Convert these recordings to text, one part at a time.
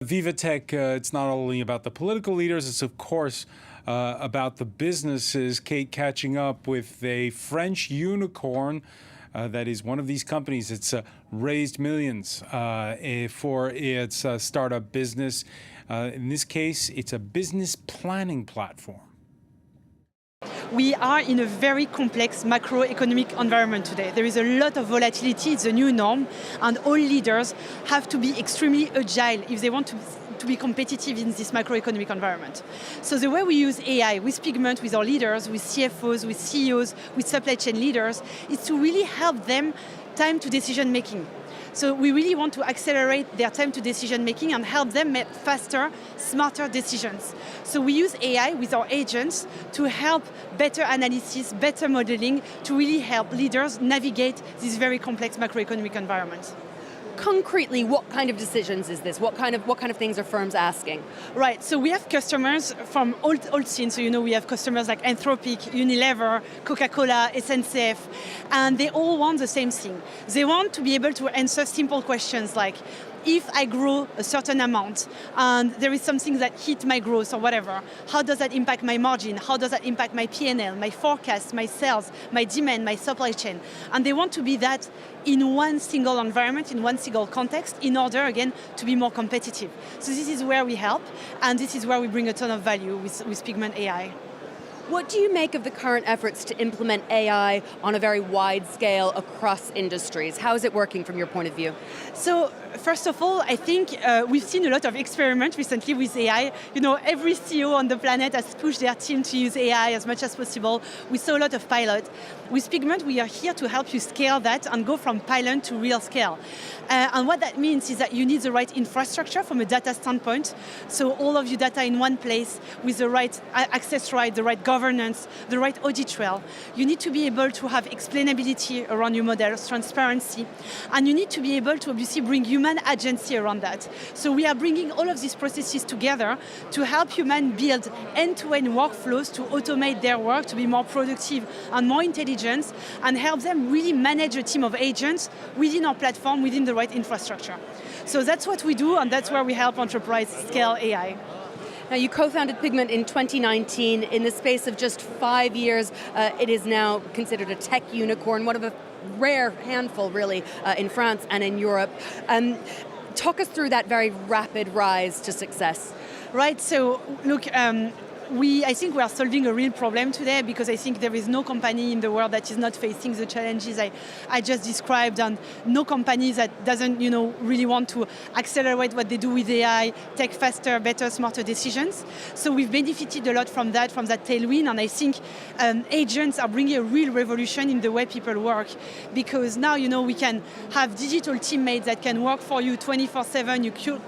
VivaTech, it's not only about the political leaders, it's of course about the businesses. Kate, catching up with a French unicorn that is one of these companies. It's raised millions for its startup business. In this case, it's a business planning platform. We are in a very complex macroeconomic environment today. There is a lot of volatility, it's a new norm, and all leaders have to be extremely agile if they want to be competitive in this macroeconomic environment. So the way we use AI with Pigment, with our leaders, with CFOs, with CEOs, with supply chain leaders, is to really help them time to decision making. So we really want to accelerate their time to decision making and help them make faster, smarter decisions. So we use AI with our agents to help better analysis, better modeling, to really help leaders navigate this very complex macroeconomic environment. Concretely, what kind of decisions is this? What kind of things are firms asking? Right, so we have customers from all scenes. So we have customers like Anthropic, Unilever, Coca-Cola, SNCF, and they all want the same thing. They want to be able to answer simple questions like, if I grow a certain amount and there is something that hit my growth or whatever, how does that impact my margin? How does that impact my P&L, my forecast, my sales, my demand, my supply chain? And they want to be that in one single environment, in one single context, in order, again, to be more competitive. So this is where we help, and this is where we bring a ton of value with Pigment AI. What do you make of the current efforts to implement AI on a very wide scale across industries? How is it working from your point of view? So, first of all, I think we've seen a lot of experiments recently with AI. Every CEO on the planet has pushed their team to use AI as much as possible. We saw a lot of pilots. With Pigment, we are here to help you scale that and go from pilot to real scale. And what that means is that you need the right infrastructure from a data standpoint. So all of your data in one place with the right access right, the right governance, the right audit trail. You need to be able to have explainability around your models, transparency, and you need to be able to obviously bring human agency around that. So we are bringing all of these processes together to help humans build end-to-end workflows to automate their work, to be more productive and more intelligent, and help them really manage a team of agents within our platform, within the right infrastructure. So that's what we do, and that's where we help enterprise scale AI. Now, you co-founded Pigment in 2019. In the space of just 5 years, it is now considered a tech unicorn, one of a rare handful, really, in France and in Europe. Talk us through that very rapid rise to success. Right, so look, I think we are solving a real problem today, because I think there is no company in the world that is not facing the challenges I just described, and no company that doesn't really want to accelerate what they do with AI, take faster, better, smarter decisions. So we've benefited a lot from that tailwind, and I think agents are bringing a real revolution in the way people work, because now we can have digital teammates that can work for you 24/7.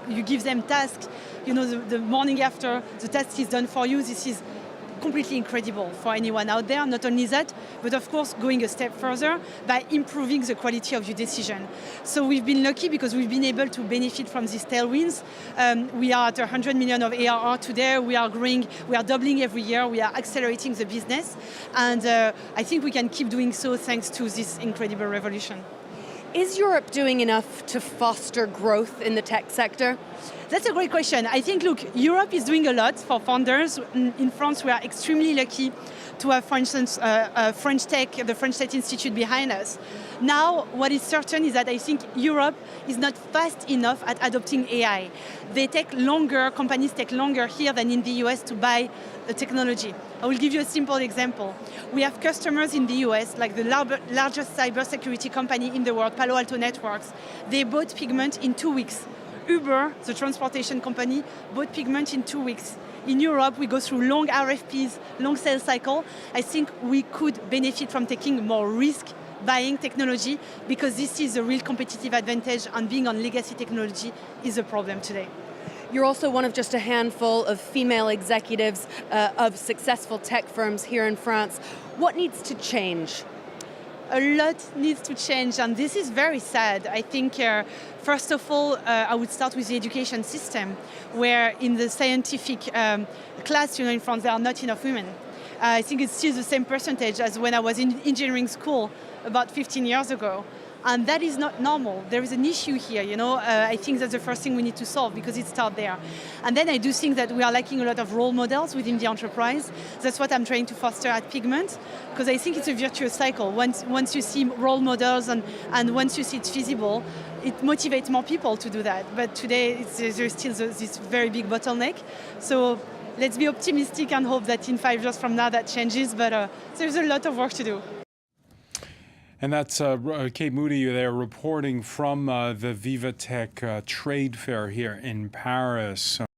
You give them tasks. The morning after the task is done for you. This is completely incredible for anyone out there. Not only that, but of course going a step further by improving the quality of your decision. So we've been lucky because we've been able to benefit from these tailwinds. We are at 100 million of ARR today. We are growing, we are doubling every year. We are accelerating the business. And I think we can keep doing so thanks to this incredible revolution. Is Europe doing enough to foster growth in the tech sector? That's a great question. I think, look, Europe is doing a lot for founders. In France, we are extremely lucky to have, for instance, French Tech, the French Tech Institute behind us. Now, what is certain is that I think Europe is not fast enough at adopting AI. Companies take longer here than in the US to buy the technology. I will give you a simple example. We have customers in the US, like the largest cybersecurity company in the world, Palo Alto Networks. They bought Pigment in 2 weeks. Uber, the transportation company, bought Pigment in 2 weeks. In Europe, we go through long RFPs, long sales cycle. I think we could benefit from taking more risk buying technology, because this is a real competitive advantage, and being on legacy technology is a problem today. You're also one of just a handful of female executives of successful tech firms here in France. What needs to change? A lot needs to change, and this is very sad. I think, first of all, I would start with the education system, where in the scientific class, in France, there are not enough women. I think it's still the same percentage as when I was in engineering school about 15 years ago. And that is not normal. There is an issue here, you know. I think that's the first thing we need to solve because it starts there. And then I do think that we are lacking a lot of role models within the enterprise. That's what I'm trying to foster at Pigment, because I think it's a virtuous cycle. Once you see role models and once you see it's feasible, it motivates more people to do that. But today, there's still this very big bottleneck. So let's be optimistic and hope that in 5 years from now that changes, but there's a lot of work to do. And that's Kate Moody there reporting from the VivaTech trade fair here in Paris.